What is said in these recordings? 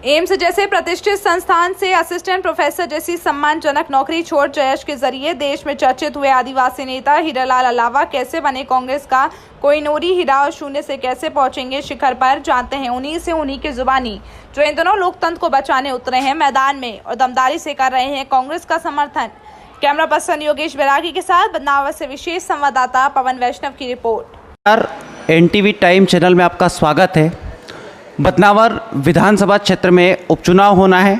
AIIMS जैसे प्रतिष्ठित संस्थान से असिस्टेंट प्रोफेसर जैसी सम्मानजनक नौकरी छोड़ जयेश के जरिए देश में चर्चित हुए आदिवासी नेता हीरालाल अलावा कैसे बने कांग्रेस का कोहिनूरी हीरा और शून्य से कैसे पहुंचेंगे शिखर पर, जानते हैं उन्हीं से उन्हीं की जुबानी जो इन दोनों लोकतंत्र को बचाने उतरे हैं मैदान में और दमदारी से कर रहे हैं कांग्रेस का समर्थन। कैमरा पर्सन योगेश बैरागी के साथ बदनावर से विशेष संवाददाता पवन वैष्णव की रिपोर्ट। एनटीवी टाइम चैनल में आपका स्वागत है। बदनावर विधानसभा क्षेत्र में उपचुनाव होना है।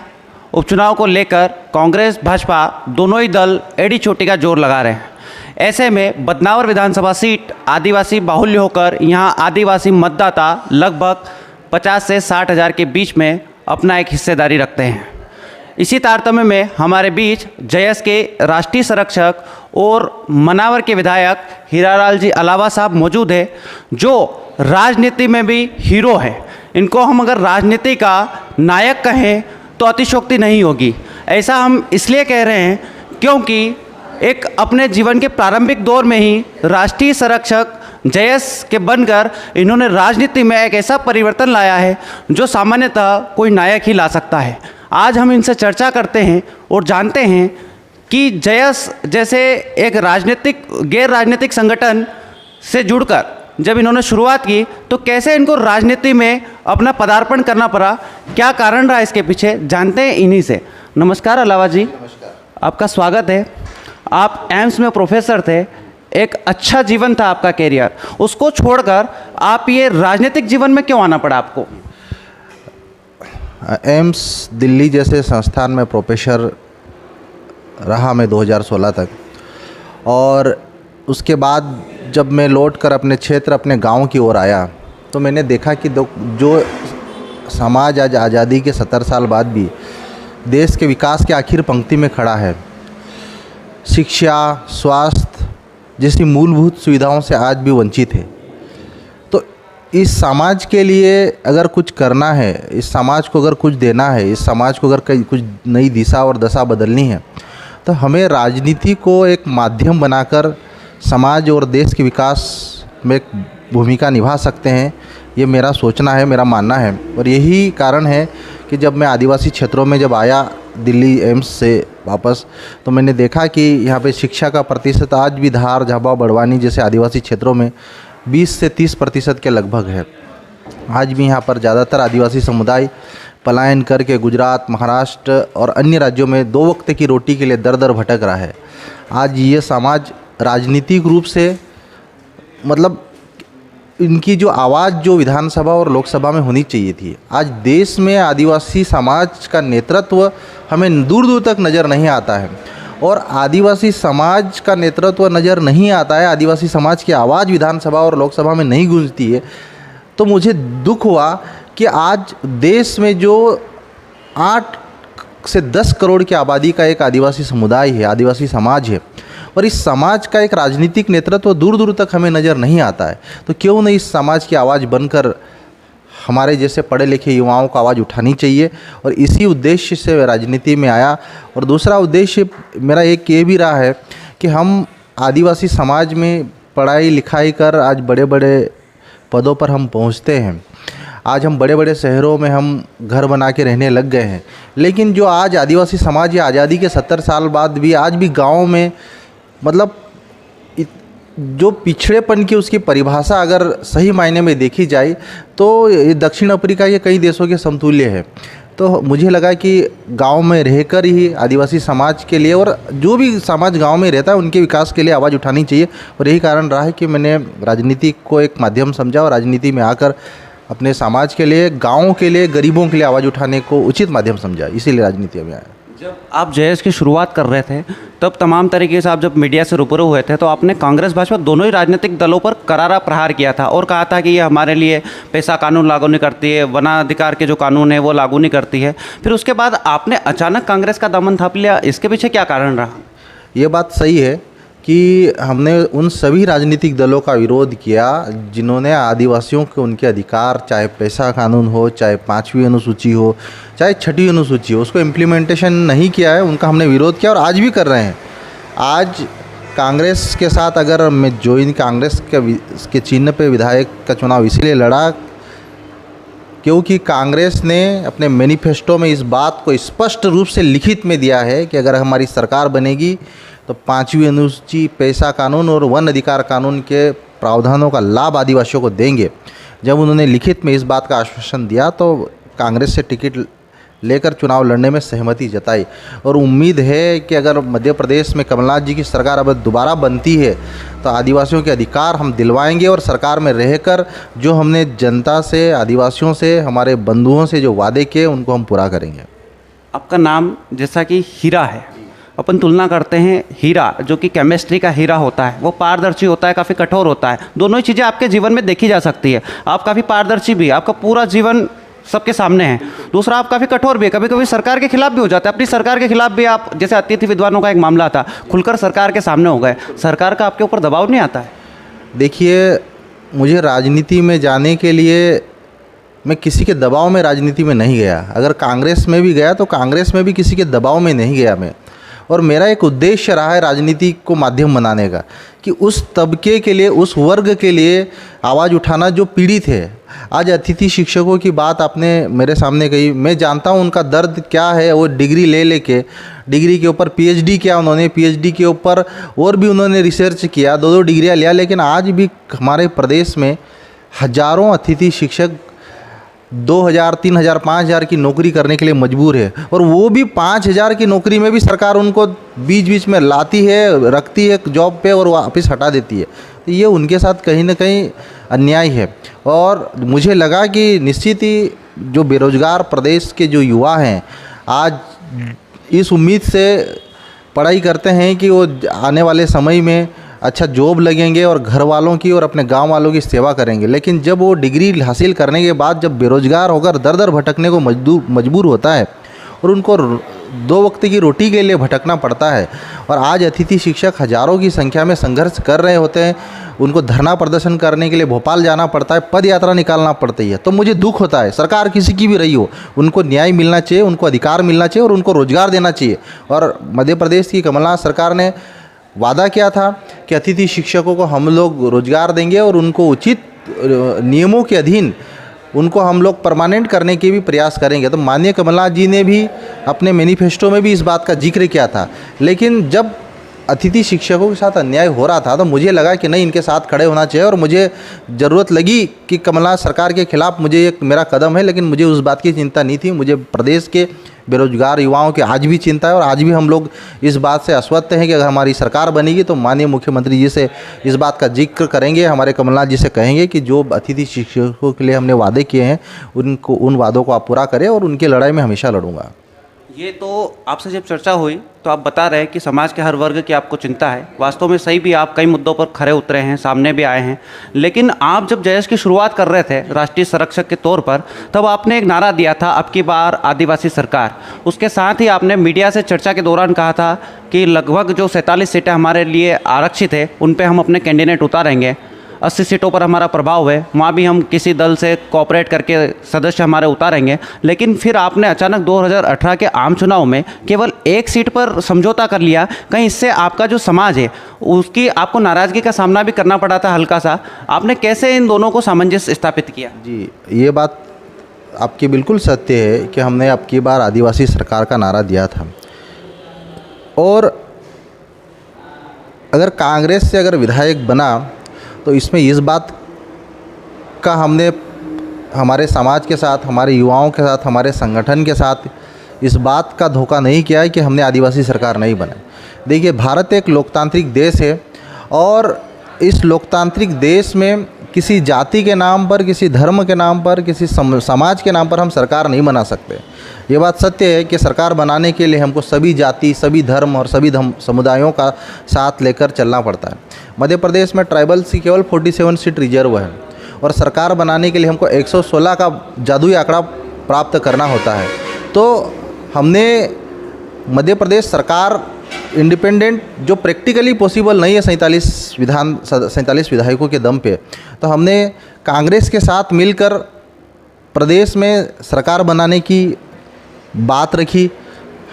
उपचुनाव को लेकर कांग्रेस भाजपा दोनों ही दल एड़ी चोटी का जोर लगा रहे हैं। ऐसे में बदनावर विधानसभा सीट आदिवासी बाहुल्य होकर यहां आदिवासी मतदाता लगभग 50 से 60 हज़ार के बीच में अपना एक हिस्सेदारी रखते हैं। इसी तारतम्य में हमारे बीच जयस के राष्ट्रीय संरक्षक और मनावर के विधायक हीरालाल जी अलावा साहब मौजूद है, जो राजनीति में भी हीरो है। इनको हम अगर राजनीति का नायक कहें तो अतिशयोक्ति नहीं होगी। ऐसा हम इसलिए कह रहे हैं क्योंकि एक अपने जीवन के प्रारंभिक दौर में ही राष्ट्रीय संरक्षक जयस के बनकर इन्होंने राजनीति में एक ऐसा परिवर्तन लाया है जो सामान्यतः कोई नायक ही ला सकता है। आज हम इनसे चर्चा करते हैं और जानते हैं कि जयस जैसे एक गैर राजनीतिक संगठन से जुड़कर जब इन्होंने शुरुआत की तो कैसे इनको राजनीति में अपना पदार्पण करना पड़ा, क्या कारण रहा इसके पीछे, जानते हैं इन्हीं से। नमस्कार अलावा जी। नमस्कार। आपका स्वागत है। आप एम्स में प्रोफेसर थे, एक अच्छा जीवन था आपका कैरियर, उसको छोड़कर आप ये राजनीतिक जीवन में क्यों आना पड़ा आपको? एम्स दिल्ली जैसे संस्थान में प्रोफेसर रहा मैं 2016 तक, और उसके बाद जब मैं लौटकर अपने क्षेत्र अपने गांव की ओर आया तो मैंने देखा कि जो समाज आज आज़ादी के 70 साल बाद भी देश के विकास के आखिर पंक्ति में खड़ा है, शिक्षा, स्वास्थ्य जैसी मूलभूत सुविधाओं से आज भी वंचित है। तो इस समाज के लिए अगर कुछ करना है, इस समाज को अगर कुछ देना है, इस समाज को अगर कुछ नई दिशा और दशा बदलनी है, तो हमें राजनीति को एक माध्यम बनाकर समाज और देश के विकास में एक भूमिका निभा सकते हैं। ये मेरा सोचना है, मेरा मानना है। और यही कारण है कि जब मैं आदिवासी क्षेत्रों में जब आया दिल्ली एम्स से वापस, तो मैंने देखा कि यहाँ पे शिक्षा का प्रतिशत आज भी धार, झाबा, बड़वानी जैसे आदिवासी क्षेत्रों में 20 से 30% के लगभग है। आज भी यहाँ पर ज़्यादातर आदिवासी समुदाय पलायन करके गुजरात, महाराष्ट्र और अन्य राज्यों में 2 वक्त की रोटी के लिए दर दर भटक रहा है। आज ये समाज राजनीतिक रूप से मतलब इनकी जो आवाज़ जो विधानसभा और लोकसभा में होनी चाहिए थी, आज देश में आदिवासी समाज का नेतृत्व हमें दूर दूर तक नज़र नहीं आता है। और आदिवासी समाज का नेतृत्व नज़र नहीं आता है, आदिवासी समाज की आवाज़ विधानसभा और लोकसभा में नहीं गूंजती है। तो मुझे दुख हुआ कि आज देश में जो 8 से 10 करोड़ की आबादी का एक आदिवासी समुदाय है, आदिवासी समाज है, और इस समाज का एक राजनीतिक नेतृत्व दूर दूर तक हमें नज़र नहीं आता है। तो क्यों नहीं इस समाज की आवाज़ बनकर हमारे जैसे पढ़े लिखे युवाओं को आवाज़ उठानी चाहिए। और इसी उद्देश्य से राजनीति में आया। और दूसरा उद्देश्य मेरा एक ये भी रहा है कि हम आदिवासी समाज में पढ़ाई लिखाई कर आज बड़े बड़े पदों पर हम पहुँचते हैं। आज हम बड़े बड़े शहरों में हम घर बना के रहने लग गए हैं, लेकिन जो आज आदिवासी समाज या आज़ादी के 70 साल बाद भी आज भी गाँव में मतलब जो पिछड़ेपन की उसकी परिभाषा अगर सही मायने में देखी जाए तो ये दक्षिण अफ्रीका के कई देशों के समतुल्य है। तो मुझे लगा कि गांव में रहकर ही आदिवासी समाज के लिए और जो भी समाज गांव में रहता है उनके विकास के लिए आवाज़ उठानी चाहिए। और यही कारण रहा है कि मैंने राजनीति को एक माध्यम समझा और राजनीति में आकर अपने समाज के लिए, गाँव के लिए, गरीबों के लिए आवाज़ उठाने को उचित माध्यम समझा, इसीलिए राजनीति में आया। जब आप जयस की शुरुआत कर रहे थे तब तमाम तरीके से आप जब मीडिया से रूबरू हुए थे तो आपने कांग्रेस भाजपा दोनों ही राजनीतिक दलों पर करारा प्रहार किया था और कहा था कि ये हमारे लिए पैसा कानून लागू नहीं करती है, वनाधिकार के जो कानून है वो लागू नहीं करती है। फिर उसके बाद आपने अचानक कांग्रेस का दामन थाप लिया, इसके पीछे क्या कारण रहा? ये बात सही है कि हमने उन सभी राजनीतिक दलों का विरोध किया जिन्होंने आदिवासियों के उनके अधिकार, चाहे पैसा कानून हो, चाहे 5वीं अनुसूची हो, चाहे 6वीं अनुसूची हो, उसको इम्प्लीमेंटेशन नहीं किया है। उनका हमने विरोध किया और आज भी कर रहे हैं। आज कांग्रेस के साथ अगर मैं कांग्रेस के चिन्ह पे विधायक का चुनाव इसीलिए लड़ा क्योंकि कांग्रेस ने अपने मैनिफेस्टो में इस बात को स्पष्ट रूप से लिखित में दिया है कि अगर हमारी सरकार बनेगी तो 5वीं अनुसूची, पैसा कानून और वन अधिकार कानून के प्रावधानों का लाभ आदिवासियों को देंगे। जब उन्होंने लिखित में इस बात का आश्वासन दिया तो कांग्रेस से टिकट लेकर चुनाव लड़ने में सहमति जताई और उम्मीद है कि अगर मध्य प्रदेश में कमलनाथ जी की सरकार अब दोबारा बनती है तो आदिवासियों के अधिकार हम दिलवाएंगे और सरकार में रहकर जो हमने जनता से, आदिवासियों से, हमारे बंधुओं से जो वादे किए उनको हम पूरा करेंगे। आपका नाम जैसा कि हीरा है, अपन तुलना करते हैं हीरा जो कि केमिस्ट्री का हीरा होता है, वो पारदर्शी होता है, काफ़ी कठोर होता है। दोनों ही चीज़ें आपके जीवन में देखी जा सकती है। आप काफ़ी पारदर्शी भी, आपका पूरा जीवन सबके सामने है। दूसरा, आप काफ़ी कठोर भी है, कभी कभी सरकार के खिलाफ भी हो जाते हैं। अपनी सरकार के खिलाफ भी आप, जैसे अतिथि विद्वानों का एक मामला था, खुलकर सरकार के सामने हो गए। सरकार का आपके ऊपर दबाव नहीं आता है? देखिए, मुझे राजनीति में जाने के लिए मैं किसी के दबाव में राजनीति में नहीं गया। अगर कांग्रेस में भी गया तो कांग्रेस में भी किसी के दबाव में नहीं गया मैं। और मेरा एक उद्देश्य रहा है राजनीति को माध्यम बनाने का, कि उस तबके के लिए, उस वर्ग के लिए आवाज़ उठाना जो पीड़ित है। आज अतिथि शिक्षकों की बात आपने मेरे सामने कही, मैं जानता हूँ उनका दर्द क्या है। वो डिग्री ले लेके, डिग्री के ऊपर पीएचडी किया उन्होंने, पीएचडी के ऊपर और भी उन्होंने रिसर्च किया, 2-2 डिग्रियाँ लिया, लेकिन आज भी हमारे प्रदेश में हजारों अतिथि शिक्षक 2,000, 3,000, 5,000 की नौकरी करने के लिए मजबूर है। और वो भी 5,000 की नौकरी में भी सरकार उनको बीच बीच में लाती है, रखती है जॉब पे और वापस हटा देती है। तो ये उनके साथ कहीं ना कहीं अन्याय है। और मुझे लगा कि निश्चित ही जो बेरोजगार प्रदेश के जो युवा हैं आज इस उम्मीद से पढ़ाई करते हैं कि वो आने वाले समय में अच्छा जॉब लगेंगे और घर वालों की और अपने गांव वालों की सेवा करेंगे। लेकिन जब वो डिग्री हासिल करने के बाद जब बेरोजगार होकर दर दर भटकने को मजबूर होता है और उनको 2 वक्त की रोटी के लिए भटकना पड़ता है, और आज अतिथि शिक्षक हज़ारों की संख्या में संघर्ष कर रहे होते हैं, उनको धरना प्रदर्शन करने के लिए भोपाल जाना पड़ता है, पद यात्रा निकालना पड़ती है, तो मुझे दुख होता है। सरकार किसी की भी रही हो, उनको न्याय मिलना चाहिए, उनको अधिकार मिलना चाहिए और उनको रोजगार देना चाहिए। और मध्य प्रदेश की कमलनाथ सरकार ने वादा किया था कि अतिथि शिक्षकों को हम लोग रोजगार देंगे और उनको उचित नियमों के अधीन उनको हम लोग परमानेंट करने के भी प्रयास करेंगे। तो माननीय कमलनाथ जी ने भी अपने मैनिफेस्टो में भी इस बात का जिक्र किया था। लेकिन जब अतिथि शिक्षकों के साथ अन्याय हो रहा था तो मुझे लगा कि नहीं, इनके साथ खड़े होना चाहिए। और मुझे ज़रूरत लगी कि कमलनाथ सरकार के खिलाफ मुझे एक मेरा कदम है, लेकिन मुझे उस बात की चिंता नहीं थी। मुझे प्रदेश के बेरोजगार युवाओं की आज भी चिंता है और आज भी हम लोग इस बात से आश्वस्त हैं कि अगर हमारी सरकार बनेगी तो माननीय मुख्यमंत्री जी से इस बात का जिक्र करेंगे, हमारे कमलनाथ जी से कहेंगे कि जो अतिथि शिक्षकों के लिए हमने वादे किए हैं उनको, उन वादों को आप पूरा करें और उनकी लड़ाई में हमेशा लड़ूंगा। ये तो आपसे जब चर्चा हुई तो आप बता रहे हैं कि समाज के हर वर्ग की आपको चिंता है। वास्तव में सही भी, आप कई मुद्दों पर खरे उतरे हैं, सामने भी आए हैं। लेकिन आप जब जयेश की शुरुआत कर रहे थे राष्ट्रीय संरक्षक के तौर पर, तब आपने एक नारा दिया था, अब की बार आदिवासी सरकार। उसके साथ ही आपने मीडिया से चर्चा के दौरान कहा था कि लगभग जो 47 सीटें हमारे लिए आरक्षित है उन पर हम अपने कैंडिडेट उतारेंगे। 80 सीटों पर हमारा प्रभाव है, वहाँ भी हम किसी दल से कोऑपरेट करके सदस्य हमारे उतारेंगे। लेकिन फिर आपने अचानक 2018 के आम चुनाव में केवल 1 सीट पर समझौता कर लिया। कहीं इससे आपका जो समाज है उसकी आपको नाराज़गी का सामना भी करना पड़ा था हल्का सा। आपने कैसे इन दोनों को सामंजस्य स्थापित किया? जी, ये बात आपकी बिल्कुल सत्य है कि हमने अब की बार आदिवासी सरकार का नारा दिया था। और अगर कांग्रेस से अगर विधायक बना तो इसमें इस बात का हमने हमारे समाज के साथ, हमारे युवाओं के साथ, हमारे संगठन के साथ इस बात का धोखा नहीं किया है कि हमने आदिवासी सरकार नहीं बनाई। देखिए, भारत एक लोकतांत्रिक देश है और इस लोकतांत्रिक देश में किसी जाति के नाम पर, किसी धर्म के नाम पर, किसी समाज के नाम पर हम सरकार नहीं बना सकते। ये बात सत्य है कि सरकार बनाने के लिए हमको सभी जाति, सभी धर्म और सभी समुदायों का साथ लेकर चलना पड़ता है। मध्य प्रदेश में ट्राइबल्स की केवल 47 सीट रिजर्व है और सरकार बनाने के लिए हमको 116 का जादुई आंकड़ा प्राप्त करना होता है। तो हमने मध्य प्रदेश सरकार इंडिपेंडेंट, जो प्रैक्टिकली पॉसिबल नहीं है 47 विधायकों के दम पे, तो हमने कांग्रेस के साथ मिलकर प्रदेश में सरकार बनाने की बात रखी।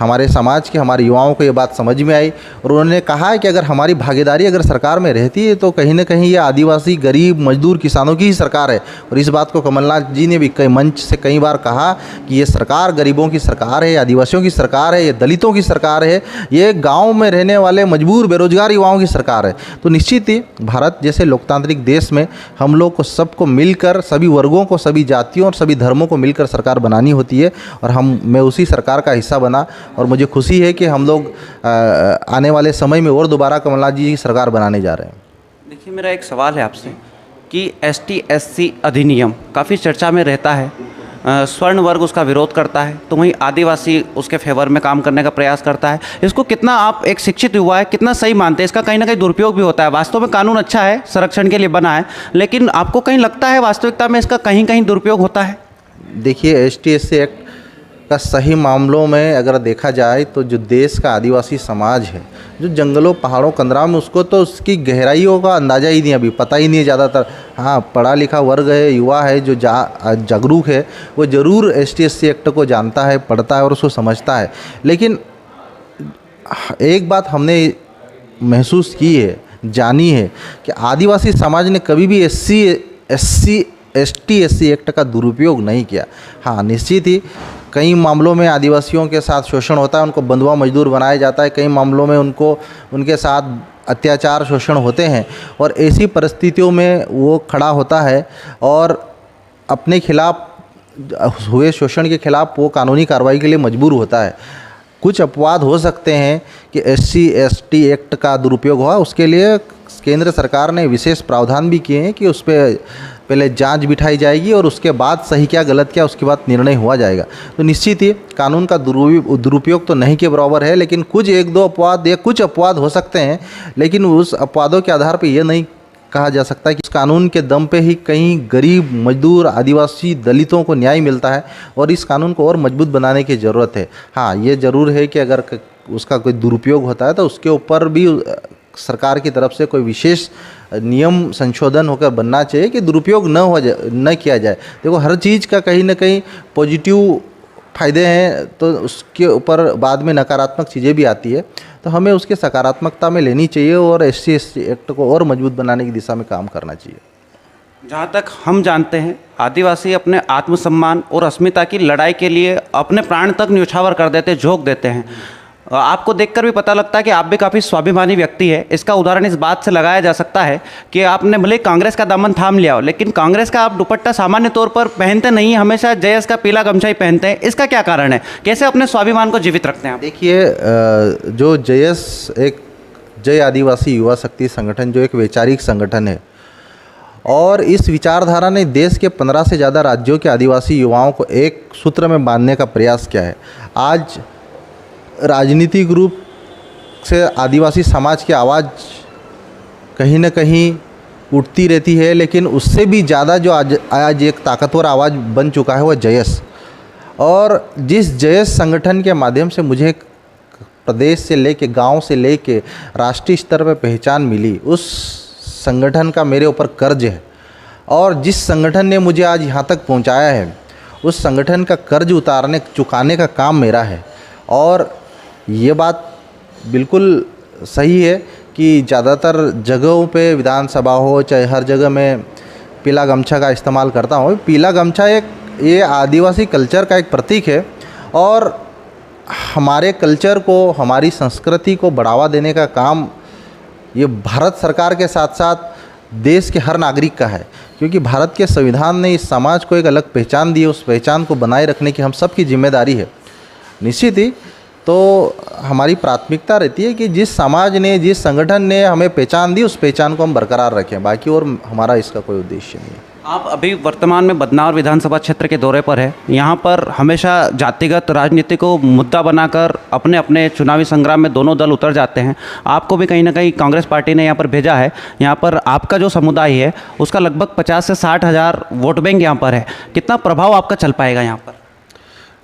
हमारे समाज के, हमारे युवाओं को ये बात समझ में आई और उन्होंने कहा है कि अगर हमारी भागीदारी अगर सरकार में रहती है तो कहीं ना कहीं ये आदिवासी, गरीब, मजदूर, किसानों की ही सरकार है। और इस बात को कमलनाथ जी ने भी कई मंच से कई बार कहा कि ये सरकार गरीबों की सरकार है, आदिवासियों की सरकार है, ये दलितों की सरकार है, ये गाँव में रहने वाले मजबूर बेरोजगार युवाओं की सरकार है। तो निश्चित ही भारत जैसे लोकतांत्रिक देश में हम लोग को सबको मिलकर, सभी वर्गों को, सभी जातियों और सभी धर्मों को मिलकर सरकार बनानी होती है और मैं उसी सरकार का हिस्सा बना और मुझे खुशी है कि हम लोग आने वाले समय में और दोबारा कमलनाथ जी की सरकार बनाने जा रहे हैं। देखिए, मेरा एक सवाल है आपसे कि ST/SC अधिनियम काफ़ी चर्चा में रहता है, स्वर्ण वर्ग उसका विरोध करता है, तो वहीं आदिवासी उसके फेवर में काम करने का प्रयास करता है। इसको कितना आप एक शिक्षित युवा है, कितना सही मानते हैं? इसका कहीं ना कहीं दुरुपयोग भी होता है। वास्तव में कानून अच्छा है, संरक्षण के लिए बना है, लेकिन आपको कहीं लगता है वास्तविकता में इसका कहीं कहीं दुरुपयोग होता है? देखिए, ST/SC एक्ट का सही मामलों में अगर देखा जाए तो जो देश का आदिवासी समाज है, जो जंगलों, पहाड़ों, कंदराओं में, उसको तो उसकी गहराइयों का अंदाज़ा ही नहीं, अभी पता ही नहीं है ज़्यादातर। हाँ, पढ़ा लिखा वर्ग है, युवा है जो जागरूक है, वो ज़रूर ST/SC एक्ट को जानता है, पढ़ता है और उसको समझता है। लेकिन एक बात हमने महसूस की है, जानी है कि आदिवासी समाज ने कभी भी ST/SC एक्ट का दुरुपयोग नहीं किया। हाँ, निश्चित ही कई मामलों में आदिवासियों के साथ शोषण होता है, उनको बंधुआ मजदूर बनाया जाता है, कई मामलों में उनके साथ अत्याचार, शोषण होते हैं और ऐसी परिस्थितियों में वो खड़ा होता है और अपने खिलाफ हुए शोषण के खिलाफ वो कानूनी कार्रवाई के लिए मजबूर होता है। कुछ अपवाद हो सकते हैं कि SC/ST एक्ट का दुरुपयोग हुआ, उसके लिए केंद्र सरकार ने विशेष प्रावधान भी किए हैं कि उस पर पहले जांच बिठाई जाएगी और उसके बाद सही क्या गलत क्या उसके बाद निर्णय हुआ जाएगा। तो निश्चित ही कानून का दुरुपयोग तो नहीं के बराबर है, लेकिन कुछ एक दो अपवाद या कुछ अपवाद हो सकते हैं, लेकिन उस अपवादों के आधार पर यह नहीं कहा जा सकता कि इस कानून के दम पे ही कहीं गरीब, मजदूर, आदिवासी, दलितों को न्याय मिलता है और इस कानून को और मजबूत बनाने की ज़रूरत है। हाँ, ये ज़रूर है कि अगर उसका कोई दुरुपयोग होता है तो उसके ऊपर भी सरकार की तरफ से कोई विशेष नियम संशोधन होकर बनना चाहिए कि दुरुपयोग न किया जाए। देखो, हर चीज़ का कहीं ना कहीं पॉजिटिव फ़ायदे हैं तो उसके ऊपर बाद में नकारात्मक चीज़ें भी आती है, तो हमें उसके सकारात्मकता में लेनी चाहिए और SC/SC एक्ट को और मजबूत बनाने की दिशा में काम करना चाहिए। जहाँ तक हम जानते हैं, आदिवासी अपने आत्मसम्मान और अस्मिता की लड़ाई के लिए अपने प्राण तक न्यौछावर कर देते, झोंक देते हैं। आपको देखकर भी पता लगता है कि आप भी काफ़ी स्वाभिमानी व्यक्ति है। इसका उदाहरण इस बात से लगाया जा सकता है कि आपने भले कांग्रेस का दामन थाम लिया हो, लेकिन कांग्रेस का आप दुपट्टा सामान्य तौर पर पहनते नहीं, हमेशा JS का पीला गमछा ही पहनते हैं। इसका क्या कारण है? कैसे अपने स्वाभिमान को जीवित रखते हैं आप? देखिए, जो JS एक जय आदिवासी युवा शक्ति संगठन जो एक वैचारिक संगठन है और इस विचारधारा ने देश के 15 से ज़्यादा राज्यों के आदिवासी युवाओं को एक सूत्र में बांधने का प्रयास किया है। आज राजनीतिक रूप से आदिवासी समाज की आवाज़ कहीं न कहीं उठती रहती है, लेकिन उससे भी ज़्यादा जो आज एक ताकतवर आवाज़ बन चुका है वह JS। और जिस JS संगठन के माध्यम से मुझे प्रदेश से लेके, गांव से लेके राष्ट्रीय स्तर पर पहचान मिली, उस संगठन का मेरे ऊपर कर्ज है। और जिस संगठन ने मुझे आज यहाँ तक पहुँचाया है, उस संगठन का कर्ज चुकाने का काम मेरा है। और ये बात बिल्कुल सही है कि ज़्यादातर जगहों पे, विधानसभा हो चाहे हर जगह में पीला गमछा का इस्तेमाल करता हूँ। पीला गमछा ये आदिवासी कल्चर का एक प्रतीक है और हमारे कल्चर को, हमारी संस्कृति को बढ़ावा देने का काम ये भारत सरकार के साथ साथ देश के हर नागरिक का है, क्योंकि भारत के संविधान ने इस समाज को एक अलग पहचान दी है। उस पहचान को बनाए रखने की हम सबकी जिम्मेदारी है। निश्चित ही तो हमारी प्राथमिकता रहती है कि जिस समाज ने, जिस संगठन ने हमें पहचान दी, उस पहचान को हम बरकरार रखें, बाकी और हमारा इसका कोई उद्देश्य नहीं है। आप अभी वर्तमान में बदनावर विधानसभा क्षेत्र के दौरे पर है। यहाँ पर हमेशा जातिगत राजनीति को मुद्दा बनाकर अपने अपने चुनावी संग्राम में दोनों दल उतर जाते हैं। आपको भी कहीं ना कहीं कांग्रेस पार्टी ने यहाँ पर भेजा है। यहाँ पर आपका जो समुदाय है उसका लगभग 50 से 60 हज़ार वोट बैंक यहाँ पर है। कितना प्रभाव आपका चल पाएगा यहाँ पर?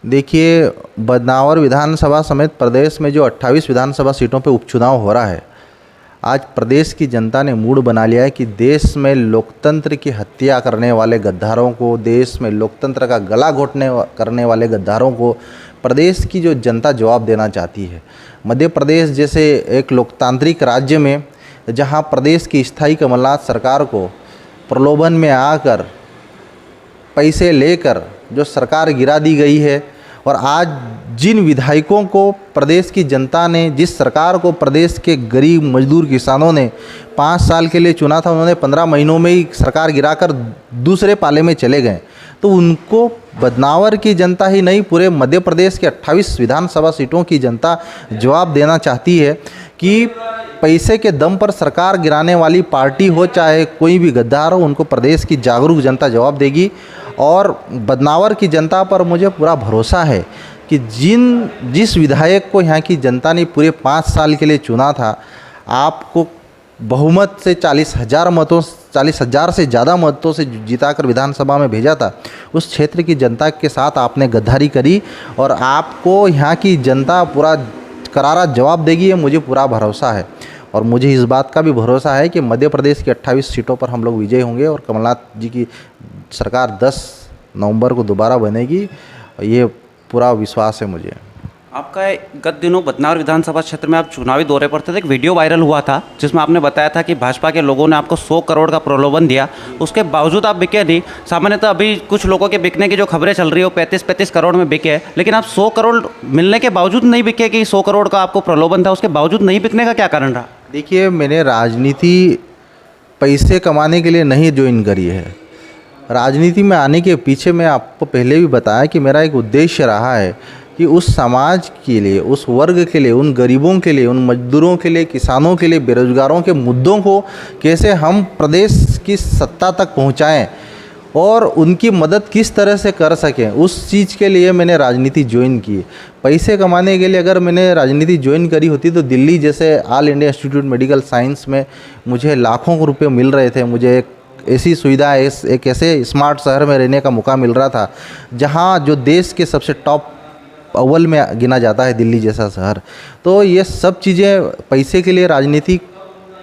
देखिए, बदनावर विधानसभा समेत प्रदेश में जो 28 विधानसभा सीटों पे उपचुनाव हो रहा है, आज प्रदेश की जनता ने मूड बना लिया है कि देश में लोकतंत्र की हत्या करने वाले गद्दारों को, देश में लोकतंत्र का गला घोटने करने वाले गद्दारों को प्रदेश की जो जनता जवाब देना चाहती है। मध्य प्रदेश जैसे एक लोकतांत्रिक राज्य में जहां प्रदेश की स्थायी कमलनाथ सरकार को प्रलोभन में आकर पैसे लेकर जो सरकार गिरा दी गई है, और आज जिन विधायकों को प्रदेश की जनता ने, जिस सरकार को प्रदेश के गरीब मजदूर किसानों ने 5 साल के लिए चुना था, उन्होंने 15 महीनों में ही सरकार गिराकर दूसरे पाले में चले गए, तो उनको बदनावर की जनता ही नहीं, पूरे मध्य प्रदेश के 28 विधानसभा सीटों की जनता जवाब देना चाहती है कि पैसे के दम पर सरकार गिराने वाली पार्टी हो चाहे कोई भी गद्दार हो, उनको प्रदेश की जागरूक जनता जवाब देगी। और बदनावर की जनता पर मुझे पूरा भरोसा है कि जिस विधायक को यहाँ की जनता ने पूरे 5 साल के लिए चुना था, आपको बहुमत से 40,000 से ज़्यादा मतों से जिताकर विधानसभा में भेजा था, उस क्षेत्र की जनता के साथ आपने गद्दारी करी और आपको यहाँ की जनता पूरा करारा जवाब देगी, ये मुझे पूरा भरोसा है। और मुझे इस बात का भी भरोसा है कि मध्य प्रदेश की 28 सीटों पर हम लोग विजय होंगे और कमलनाथ जी की सरकार 10 नवंबर को दोबारा बनेगी, ये पूरा विश्वास है मुझे। आपका गत दिनों बदनावर विधानसभा क्षेत्र में आप चुनावी दौरे पर थे, एक वीडियो वायरल हुआ था जिसमें आपने बताया था कि भाजपा के लोगों ने आपको 100 करोड़ का प्रलोभन दिया, उसके बावजूद आप बिके नहीं। सामान्यतः अभी कुछ लोगों के बिकने की जो खबरें चल रही हो 35-35 करोड़ में बिके हैं, लेकिन आप 100 करोड़ मिलने के बावजूद नहीं बिके कि 100 करोड़ का आपको प्रलोभन था, उसके बावजूद नहीं बिकने का क्या कारण रहा? देखिए, मैंने राजनीति पैसे कमाने के लिए नहीं ज्वाइन करी है। राजनीति में आने के पीछे मैं आपको पहले भी बताया कि मेरा एक उद्देश्य रहा है कि उस समाज के लिए, उस वर्ग के लिए, उन गरीबों के लिए, उन मजदूरों के लिए, किसानों के लिए, बेरोजगारों के मुद्दों को कैसे हम प्रदेश की सत्ता तक पहुंचाएं और उनकी मदद किस तरह से कर सकें, उस चीज़ के लिए मैंने राजनीति ज्वाइन की। पैसे कमाने के लिए अगर मैंने राजनीति ज्वाइन करी होती तो दिल्ली जैसे all India institute medical science में मुझे लाखों रुपये मिल रहे थे, मुझे एक ऐसी सुविधा, एक ऐसे स्मार्ट शहर में रहने का मौका मिल रहा था जहां जो देश के सबसे टॉप अव्वल में गिना जाता है, दिल्ली जैसा शहर। तो ये सब चीज़ें पैसे के लिए राजनीति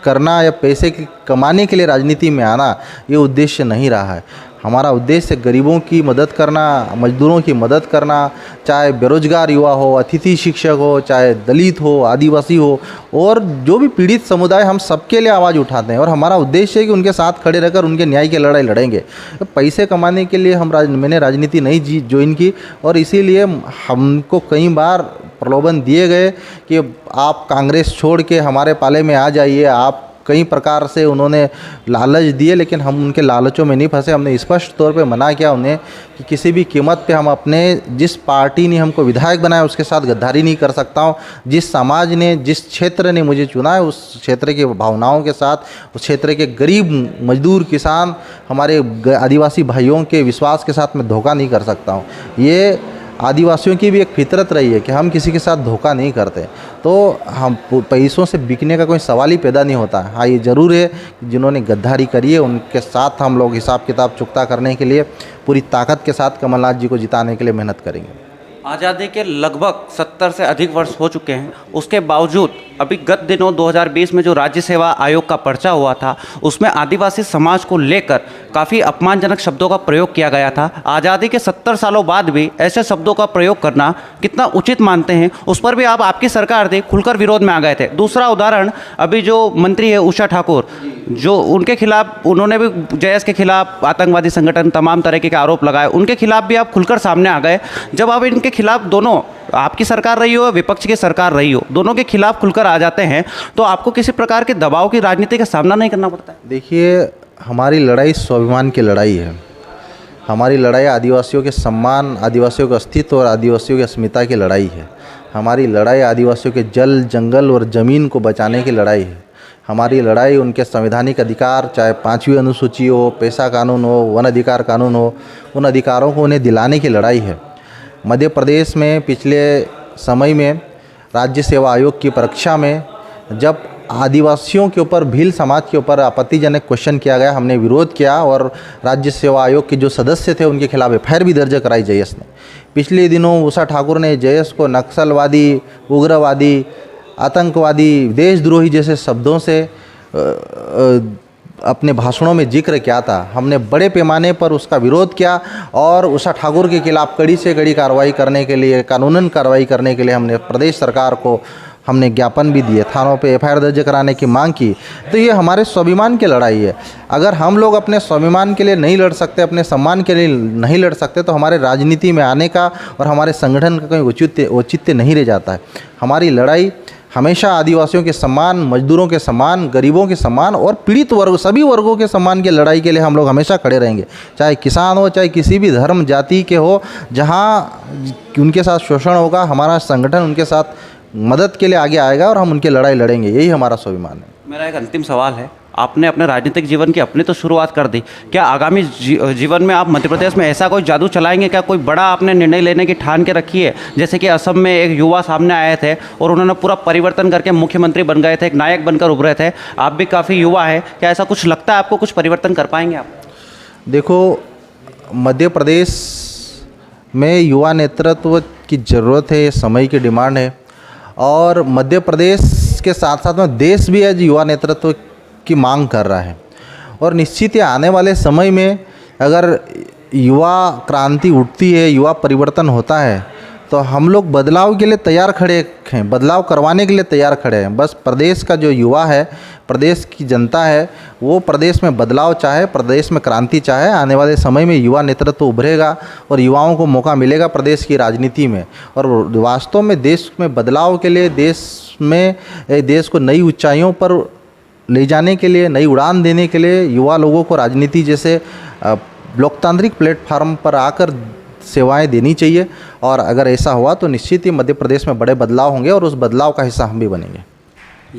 करना या पैसे कमाने के लिए राजनीति में आना, ये उद्देश्य नहीं रहा है। हमारा उद्देश्य गरीबों की मदद करना, मजदूरों की मदद करना, चाहे बेरोजगार युवा हो, अतिथि शिक्षक हो, चाहे दलित हो, आदिवासी हो, और जो भी पीड़ित समुदाय, हम सबके लिए आवाज़ उठाते हैं और हमारा उद्देश्य है कि उनके साथ खड़े रहकर उनके न्याय की लड़ाई लड़ेंगे। तो पैसे कमाने के लिए मैंने राजनीति नहीं ज्वाइन की और इसीलिए हमको कई बार प्रलोभन दिए गए कि आप कांग्रेस छोड़ के हमारे पाले में आ जाइए, आप कई प्रकार से उन्होंने लालच दिए, लेकिन हम उनके लालचों में नहीं फंसे। हमने स्पष्ट तौर पे मना किया उन्हें कि किसी भी कीमत पे हम अपने, जिस पार्टी ने हमको विधायक बनाया उसके साथ गद्दारी नहीं कर सकता हूँ। जिस समाज ने, जिस क्षेत्र ने मुझे चुना है, उस क्षेत्र की भावनाओं के साथ, उस क्षेत्र के गरीब मजदूर किसान, हमारे आदिवासी भाइयों के विश्वास के साथ मैं धोखा नहीं कर सकता हूँ। ये आदिवासियों की भी एक फितरत रही है कि हम किसी के साथ धोखा नहीं करते, तो हम पैसों से बिकने का कोई सवाल ही पैदा नहीं होता। हाँ, ये ज़रूर है कि जिन्होंने गद्दारी करी है उनके साथ हम लोग हिसाब किताब चुकता करने के लिए पूरी ताकत के साथ कमलनाथ जी को जिताने के लिए मेहनत करेंगे। आज़ादी के लगभग 70 से अधिक वर्ष हो चुके हैं, उसके बावजूद अभी गत दिनों 2020 में जो राज्य सेवा आयोग का पर्चा हुआ था, उसमें आदिवासी समाज को लेकर काफ़ी अपमानजनक शब्दों का प्रयोग किया गया था। आज़ादी के 70 सालों बाद भी ऐसे शब्दों का प्रयोग करना कितना उचित मानते हैं? उस पर भी आपकी सरकार थी, खुलकर विरोध में आ गए थे। दूसरा उदाहरण, अभी जो मंत्री है उषा ठाकुर, जो उनके खिलाफ, उन्होंने भी जयस के खिलाफ आतंकवादी संगठन तमाम तरह के आरोप लगाए, उनके खिलाफ भी आप खुलकर सामने आ गए। जब आप इनके खिलाफ, दोनों, आपकी सरकार रही हो, विपक्ष की सरकार रही हो, दोनों के खिलाफ खुलकर आ जाते हैं, तो आपको किसी प्रकार के दबाव की राजनीति का सामना नहीं करना पड़ता है? देखिए, हमारी लड़ाई स्वाभिमान की लड़ाई है। हमारी लड़ाई आदिवासियों के सम्मान, आदिवासियों के अस्तित्व और आदिवासियों की अस्मिता की लड़ाई है। हमारी लड़ाई आदिवासियों के जल, जंगल और ज़मीन को बचाने की लड़ाई है। हमारी लड़ाई उनके संवैधानिक अधिकार, चाहे 5वीं अनुसूची हो, पेशा कानून हो, वन अधिकार कानून हो, उन अधिकारों को उन्हें दिलाने की लड़ाई है। मध्य प्रदेश में पिछले समय में राज्य सेवा आयोग की परीक्षा में जब आदिवासियों के ऊपर, भील समाज के ऊपर आपत्तिजनक क्वेश्चन किया गया, हमने विरोध किया और राज्य सेवा आयोग के जो सदस्य थे उनके खिलाफ एफआईआर भी दर्ज कराई जयस ने। पिछले दिनों उषा ठाकुर ने जयस को नक्सलवादी, उग्रवादी आतंकवादी, देशद्रोही जैसे शब्दों से अपने भाषणों में जिक्र किया था। हमने बड़े पैमाने पर उसका विरोध किया और उषा ठाकुर के खिलाफ कड़ी से कड़ी कार्रवाई करने के लिए, कानूनन कार्रवाई करने के लिए हमने प्रदेश सरकार को हमने ज्ञापन भी दिए, थानों पे एफआईआर दर्ज कराने की मांग की। तो ये हमारे स्वाभिमान की लड़ाई है। अगर हम लोग अपने स्वाभिमान के लिए नहीं लड़ सकते, अपने सम्मान के लिए नहीं लड़ सकते, तो हमारे राजनीति में आने का और हमारे संगठन का कोई औचित्य नहीं रह जाता है। हमारी लड़ाई हमेशा आदिवासियों के सम्मान, मजदूरों के सम्मान, गरीबों के सम्मान और पीड़ित वर्ग, सभी वर्गों के सम्मान की लड़ाई के लिए हम लोग हमेशा खड़े रहेंगे। चाहे किसान हो, चाहे किसी भी धर्म जाति के हो, जहाँ उनके साथ शोषण होगा, हमारा संगठन उनके साथ मदद के लिए आगे आएगा और हम उनकी लड़ाई लड़ेंगे। यही हमारा स्वाभिमान है। मेरा एक अंतिम सवाल है, आपने अपने राजनीतिक जीवन की अपनी तो शुरुआत कर दी, क्या आगामी जीवन में आप मध्य प्रदेश में ऐसा कोई जादू चलाएंगे? क्या कोई बड़ा आपने निर्णय लेने की ठान के रखी है? जैसे कि असम में एक युवा सामने आए थे और उन्होंने पूरा परिवर्तन करके मुख्यमंत्री बन गए थे, एक नायक बनकर उभरे थे। आप भी काफ़ी युवा है, क्या ऐसा कुछ लगता है आपको, कुछ परिवर्तन कर पाएंगे आप? देखो, मध्य प्रदेश में युवा नेतृत्व की ज़रूरत है, समय की डिमांड है और मध्य प्रदेश के साथ साथ में देश भी आज युवा नेतृत्व की मांग कर रहा है। और निश्चित ही आने वाले समय में अगर युवा क्रांति उठती है, युवा परिवर्तन होता है, तो हम लोग बदलाव के लिए तैयार खड़े हैं, बदलाव करवाने के लिए तैयार खड़े हैं। बस प्रदेश का जो युवा है, प्रदेश की जनता है, वो प्रदेश में बदलाव चाहे, प्रदेश में क्रांति चाहे। आने वाले समय में युवा नेतृत्व उभरेगा और युवाओं को मौका मिलेगा प्रदेश की राजनीति में। और वास्तव में देश में बदलाव के लिए, देश को नई ऊंचाइयों पर ले जाने के लिए, नई उड़ान देने के लिए युवा लोगों को राजनीति जैसे लोकतांत्रिक प्लेटफार्म पर आकर सेवाएं देनी चाहिए। और अगर ऐसा हुआ तो निश्चित ही मध्य प्रदेश में बड़े बदलाव होंगे और उस बदलाव का हिस्सा हम भी बनेंगे।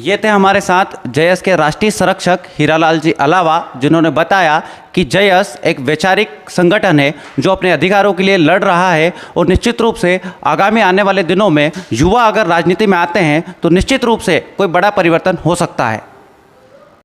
ये थे हमारे साथ जयस के राष्ट्रीय संरक्षक हीरालाल जी अलावा, जिन्होंने बताया कि जयस एक वैचारिक संगठन है जो अपने अधिकारों के लिए लड़ रहा है और निश्चित रूप से आगामी आने वाले दिनों में युवा अगर राजनीति में आते हैं तो निश्चित रूप से कोई बड़ा परिवर्तन हो सकता है।